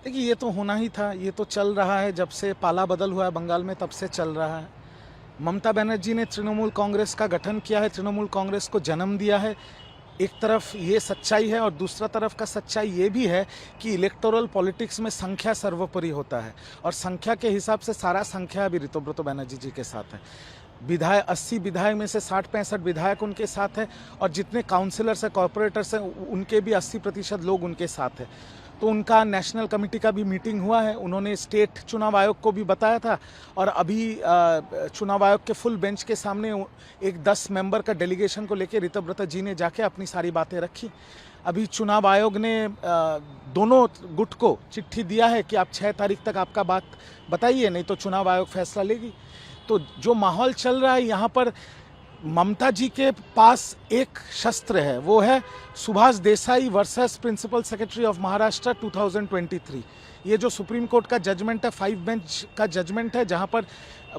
देखिए, ये तो होना ही था, ये तो चल रहा है, जब से पाला बदल हुआ है बंगाल में तब से चल रहा है। ममता बनर्जी ने तृणमूल कांग्रेस का गठन किया है, तृणमूल कांग्रेस को जन्म दिया है। एक तरफ ये सच्चाई है और दूसरा तरफ का सच्चाई ये भी है कि इलेक्टोरल पॉलिटिक्स में संख्या सर्वोपरि होता है, और संख्या के हिसाब से सारा संख्या अभी ऋतुव्रत बनर्जी जी के साथ है। विधायक 80 विधायक में से 60-65 विधायक उनके साथ है, और जितने काउंसिलर्स हैं, कॉरपोरेटर्स हैं, उनके भी 80% लोग उनके साथ हैं। तो उनका नेशनल कमेटी का भी मीटिंग हुआ है, उन्होंने स्टेट चुनाव आयोग को भी बताया था, और अभी चुनाव आयोग के फुल बेंच के सामने एक 10 मेंबर का डेलीगेशन को लेकर ऋतुव्रत जी ने जाके अपनी सारी बातें रखी। अभी चुनाव आयोग ने दोनों गुट को चिट्ठी दिया है कि आप 6 तारीख तक आपका बात बताइए, नहीं तो चुनाव आयोग फैसला लेगी। तो जो माहौल चल रहा है यहाँ पर, ममता जी के पास एक शस्त्र है, वो है Subhash Desai versus principal secretary of Maharashtra 2023। ये जो सुप्रीम कोर्ट का जजमेंट है, 5 बेंच का जजमेंट है, जहाँ पर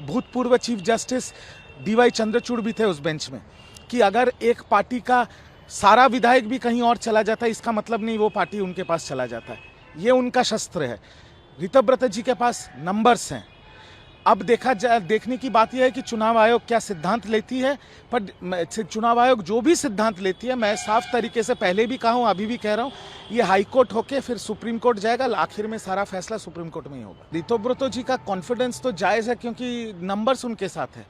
भूतपूर्व चीफ जस्टिस DY चंद्रचूड़ भी थे उस बेंच में, कि अगर एक पार्टी का सारा विधायक भी कहीं और चला जाता है, इसका मतलब नहीं वो पार्टी उनके पास चला जाता है। ये उनका शस्त्र है। ऋतुव्रत जी के पास नंबर्स हैं। अब देखने की बात यह है कि चुनाव आयोग क्या सिद्धांत लेती है, पर चुनाव आयोग जो भी सिद्धांत लेती है, मैं साफ तरीके से पहले भी कहा हूँ, अभी भी कह रहा हूँ, ये हाई कोर्ट होके फिर सुप्रीम कोर्ट जाएगा, आखिर में सारा फैसला सुप्रीम कोर्ट में ही होगा। ऋतुव्रत जी का कॉन्फिडेंस तो जायज़ है, क्योंकि नंबर्स उनके साथ है।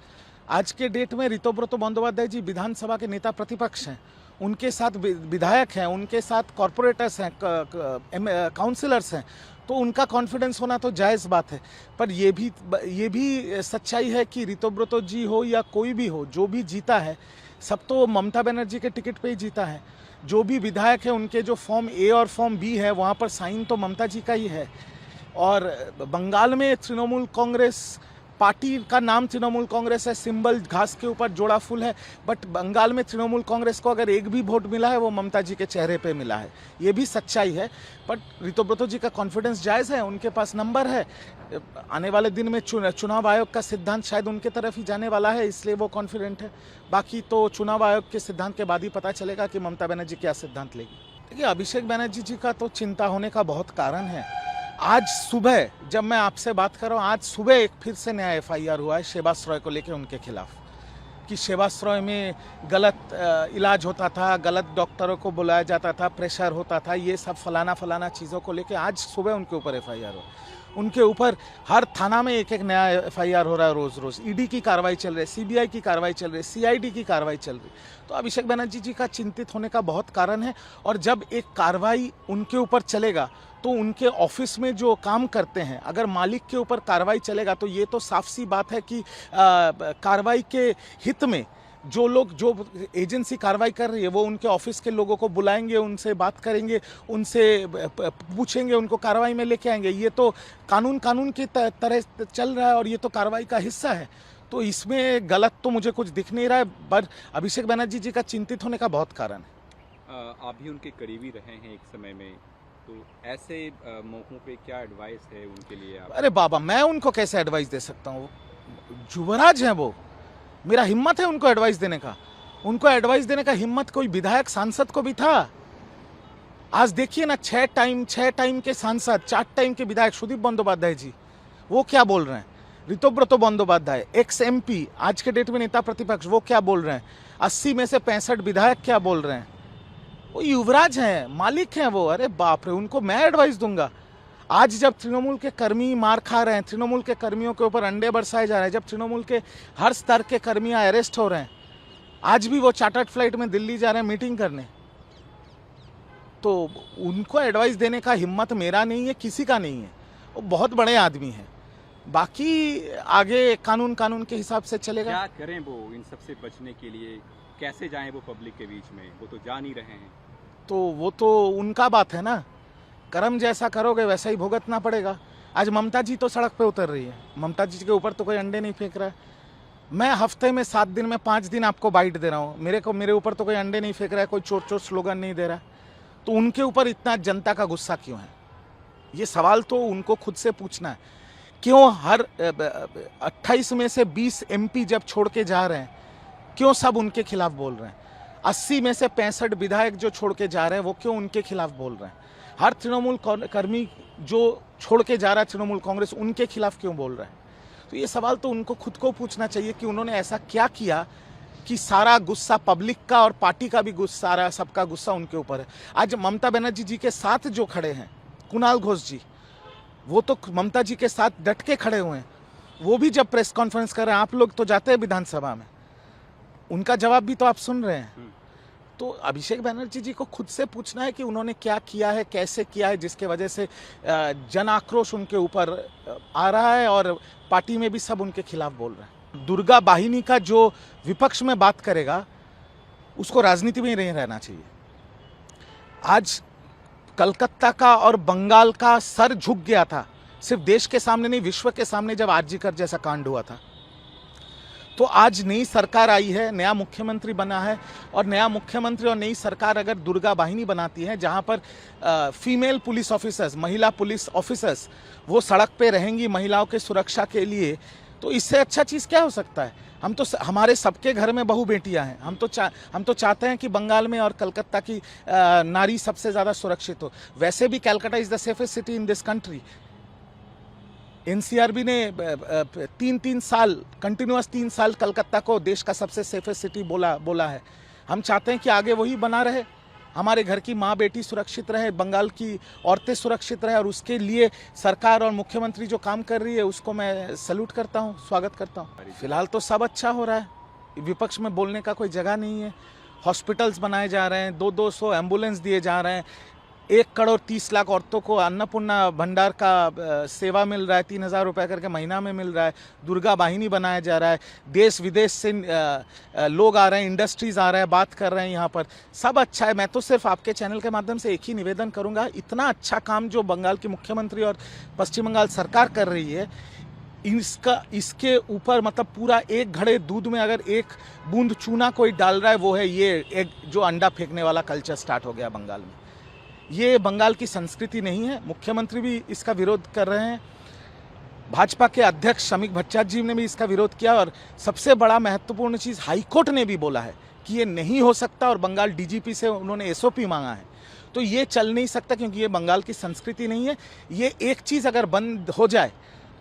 आज के डेट में ऋतुव्रत बंदोपाध्याय जी विधानसभा के नेता प्रतिपक्ष हैं, उनके साथ विधायक हैं, उनके साथ कॉरपोरेटर्स हैं, काउंसिलर्स हैं, तो उनका कॉन्फिडेंस होना तो जायज़ बात है। पर ये भी सच्चाई है कि ऋतुव्रत जी हो या कोई भी हो, जो भी जीता है, सब तो ममता बनर्जी के टिकट पे ही जीता है। जो भी विधायक है, उनके जो फॉर्म ए और फॉर्म बी है, वहाँ पर साइन तो ममता जी का ही है। और बंगाल में तृणमूल कांग्रेस पार्टी का नाम तृणमूल कांग्रेस है, सिंबल घास के ऊपर जोड़ा फूल है, बट बंगाल में तृणमूल कांग्रेस को अगर एक भी वोट मिला है, वो ममता जी के चेहरे पे मिला है। ये भी सच्चाई है। बट ऋतुव्रत जी का कॉन्फिडेंस जायज़ है, उनके पास नंबर है। आने वाले दिन में चुनाव आयोग का सिद्धांत शायद उनके तरफ ही जाने वाला है, इसलिए वो कॉन्फिडेंट है। बाकी तो चुनाव आयोग के सिद्धांत के बाद ही पता चलेगा कि ममता बनर्जी क्या सिद्धांत लेगी। देखिए, अभिषेक बनर्जी जी का तो चिंता होने का बहुत कारण है। आज सुबह जब मैं आपसे बात कर रहा हूँ, आज सुबह एक फिर से नया FIR हुआ है शेबास रॉय को लेकर उनके खिलाफ, कि शेबास रॉय में गलत इलाज होता था, गलत डॉक्टरों को बुलाया जाता था, प्रेशर होता था, ये सब फलाना चीज़ों को लेकर आज सुबह उनके ऊपर FIR हुआ। उनके ऊपर हर थाना में एक नया FIR हो रहा है, रोज़ रोज़ ED की कार्रवाई चल रही है, CBI की कार्रवाई चल रही है, CID की कार्रवाई चल रही है। तो अभिषेक बनर्जी जी का चिंतित होने का बहुत कारण है। और जब एक कार्रवाई उनके ऊपर चलेगा, तो उनके ऑफिस में जो काम करते हैं, अगर मालिक के ऊपर कार्रवाई चलेगा, तो ये तो साफ सी बात है कि कार्रवाई के हित में जो एजेंसी कार्रवाई कर रही है, वो उनके ऑफिस के लोगों को बुलाएंगे, उनसे बात करेंगे, उनसे पूछेंगे, उनको कार्रवाई में लेके आएंगे। ये तो कानून की तरह चल रहा है, और ये तो कार्रवाई का हिस्सा है। तो इसमें गलत तो मुझे कुछ दिख नहीं रहा है, पर अभिषेक बनर्जी जी का चिंतित होने का बहुत कारण है। आप भी उनके करीबी रहे हैं एक समय में, तो ऐसे मौकों पे क्या एडवाइस है उनके लिए आप? अरे बाबा, मैं उनको कैसे एडवाइस दे सकता हूँ? युवराज हैं वो, मेरा हिम्मत है उनको एडवाइस देने का? उनको एडवाइस देने का हिम्मत कोई विधायक सांसद को भी था? आज देखिए ना, 6 टाइम के सांसद, 4 टाइम के विधायक, सुदीप बंदोपाध्याय जी, वो क्या बोल रहे हैं? ऋतुव्रत बंदोपाध्याय एक्स MP, आज के डेट में नेता प्रतिपक्ष, वो क्या बोल रहे हैं? 80 में से 65 विधायक क्या बोल रहे हैं? वो युवराज हैं, मालिक हैं वो। अरे बाप रे, उनको मैं एडवाइस दूंगा? आज जब तृणमूल के कर्मी मार खा रहे हैं, तृणमूल के कर्मियों के ऊपर अंडे बरसाए जा रहे हैं, जब तृणमूल के हर स्तर के कर्मियां अरेस्ट हो रहे हैं, आज भी वो चार्टर्ड फ्लाइट में दिल्ली जा रहे हैं मीटिंग करने, तो उनको एडवाइस देने का हिम्मत मेरा नहीं है, किसी का नहीं है। वो बहुत बड़े आदमी हैं। बाकी आगे कानून के हिसाब से चलेगा। क्या करें वो इन सबसे बचने के लिए? कैसे जाएं वो पब्लिक के बीच में? वो तो जा नहीं रहे हैं। तो वो तो उनका बात है ना, कर्म जैसा करोगे वैसा ही भुगतना पड़ेगा। आज ममता जी तो सड़क पे उतर रही है, ममता जी के ऊपर तो कोई अंडे नहीं फेंक रहा है। मैं हफ्ते में 7 दिन में 5 दिन आपको बाइट दे रहा हूँ, मेरे ऊपर तो कोई अंडे नहीं फेंक रहा है, कोई चोर स्लोगन नहीं दे रहा है। तो उनके ऊपर इतना जनता का गुस्सा क्यों है? ये सवाल तो उनको खुद से पूछना है। क्यों हर 28 में से 20 MP जब छोड़ के जा रहे हैं, क्यों सब उनके खिलाफ बोल रहे हैं? 80 में से 65 विधायक जो छोड़ के जा रहे हैं, वो क्यों उनके खिलाफ बोल रहे हैं? हर तृणमूल कर्मी जो छोड़ के जा रहा है तृणमूल कांग्रेस, उनके खिलाफ क्यों बोल रहा है? तो ये सवाल तो उनको खुद को पूछना चाहिए कि उन्होंने ऐसा क्या किया कि सारा गुस्सा पब्लिक का और पार्टी का भी गुस्सा, सारा सबका गुस्सा उनके ऊपर है। आज ममता बनर्जी जी के साथ जो खड़े हैं कुणाल घोष जी, वो तो ममता जी के साथ डट के खड़े हुए हैं। वो भी जब प्रेस कॉन्फ्रेंस कर रहे हैं, आप लोग तो जाते हैं विधानसभा में, उनका जवाब भी तो आप सुन रहे हैं। तो अभिषेक बनर्जी जी को खुद से पूछना है कि उन्होंने क्या किया है, कैसे किया है, जिसके वजह से जन आक्रोश उनके ऊपर आ रहा है और पार्टी में भी सब उनके खिलाफ बोल रहे हैं। दुर्गा वाहिनी का जो विपक्ष में बात करेगा उसको राजनीति में नहीं रहना चाहिए। आज कलकत्ता का और बंगाल का सर झुक गया था, सिर्फ देश के सामने नहीं, विश्व के सामने, जब आरजीकर जैसा कांड हुआ था। तो आज नई सरकार आई है, नया मुख्यमंत्री बना है, और नया मुख्यमंत्री और नई सरकार अगर दुर्गा वाहिनी बनाती है जहां पर फीमेल पुलिस ऑफिसर्स, महिला पुलिस ऑफिसर्स वो सड़क पे रहेंगी महिलाओं के सुरक्षा के लिए, तो इससे अच्छा चीज़ क्या हो सकता है? हम तो, हमारे सबके घर में बहू बेटियां हैं, हम तो चाहते हैं कि बंगाल में और कलकत्ता की नारी सबसे ज़्यादा सुरक्षित हो। वैसे भी Calcutta is the safest city in this country. NCRB ने 3 साल कंटिन्यूअस 3 साल कलकत्ता को देश का सबसे सेफेस्ट सिटी बोला है। हम चाहते हैं कि आगे वही बना रहे, हमारे घर की माँ बेटी सुरक्षित रहे, बंगाल की औरतें सुरक्षित रहे, और उसके लिए सरकार और मुख्यमंत्री जो काम कर रही है उसको मैं सैल्यूट करता हूँ, स्वागत करता हूँ। फिलहाल तो सब अच्छा हो रहा है, विपक्ष में बोलने का कोई जगह नहीं है। हॉस्पिटल्स बनाए जा रहे हैं, 200 एम्बुलेंस दिए जा रहे हैं, 1,30,00,000 औरतों को अन्नपूर्णा भंडार का सेवा मिल रहा है, 3,000 रुपये करके महीना में मिल रहा है। दुर्गा वाहिनी बनाया जा रहा है, देश विदेश से लोग आ रहे हैं, इंडस्ट्रीज आ रहे हैं, बात कर रहे हैं, यहाँ पर सब अच्छा है। मैं तो सिर्फ आपके चैनल के माध्यम से एक ही निवेदन करूँगा, इतना अच्छा काम जो बंगाल की मुख्यमंत्री और पश्चिम बंगाल सरकार कर रही है, इसके ऊपर मतलब पूरा एक घड़े दूध में अगर एक बूंद चूना कोई डाल रहा है वो है ये एक जो अंडा फेंकने वाला कल्चर स्टार्ट हो गया बंगाल में। ये बंगाल की संस्कृति नहीं है। मुख्यमंत्री भी इसका विरोध कर रहे हैं, भाजपा के अध्यक्ष शमीक भट्टाचार्य जी ने भी इसका विरोध किया, और सबसे बड़ा महत्वपूर्ण चीज़ हाईकोर्ट ने भी बोला है कि ये नहीं हो सकता, और बंगाल डीजीपी से उन्होंने एसओपी मांगा है। तो ये चल नहीं सकता क्योंकि ये बंगाल की संस्कृति नहीं है। ये एक चीज़ अगर बंद हो जाए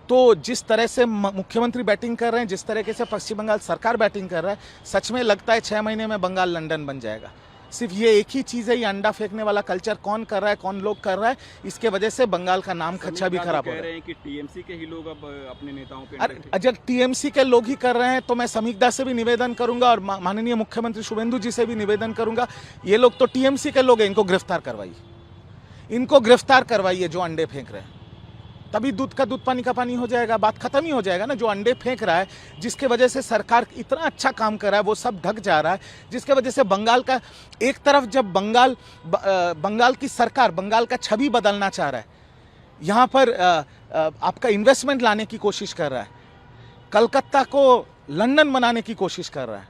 तो जिस तरह से मुख्यमंत्री बैटिंग कर रहे हैं, जिस तरीके से पश्चिम बंगाल सरकार बैटिंग कर रहा है, सच में लगता है 6 महीने में बंगाल लंदन बन जाएगा। सिर्फ ये एक ही चीज़ है, ये अंडा फेंकने वाला कल्चर कौन कर रहा है, कौन लोग कर रहा है, इसके वजह से बंगाल का नाम खच्चा भी खराब हो रहा है। कह रहे हैं कि टीएमसी के ही लोग अब अपने नेताओं पे, अगर टीएमसी के लोग ही कर रहे हैं तो मैं समीक दास से भी निवेदन करूंगा और माननीय मुख्यमंत्री शुभेंदु जी से भी निवेदन करूंगा, ये लोग तो टीएमसी के लोग हैं, इनको गिरफ्तार करवाइए, इनको गिरफ्तार करवाइए जो अंडे फेंक रहे हैं। तभी दूध का दूध, पानी का पानी हो जाएगा, बात खत्म ही हो जाएगा ना। जो अंडे फेंक रहा है, जिसके वजह से सरकार इतना अच्छा काम कर रहा है, वो सब ढक जा रहा है, जिसके वजह से बंगाल का एक तरफ जब बंगाल की सरकार बंगाल का छवि बदलना चाह रहा है, यहाँ पर आपका इन्वेस्टमेंट लाने की कोशिश कर रहा है, कलकत्ता को लंदन बनाने की कोशिश कर रहा है,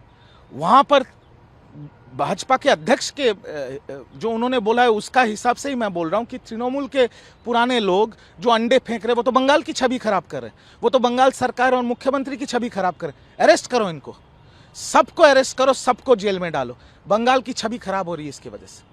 वहाँ पर भाजपा के अध्यक्ष के जो उन्होंने बोला है उसका हिसाब से ही मैं बोल रहा हूँ कि तृणमूल के पुराने लोग जो अंडे फेंक रहे हैं वो तो बंगाल की छवि खराब कर रहे हैं, वो तो बंगाल सरकार और मुख्यमंत्री की छवि खराब कर रहे हैं। अरेस्ट करो इनको, सबको अरेस्ट करो, सबको जेल में डालो, बंगाल की छवि खराब हो रही है इसकी वजह से।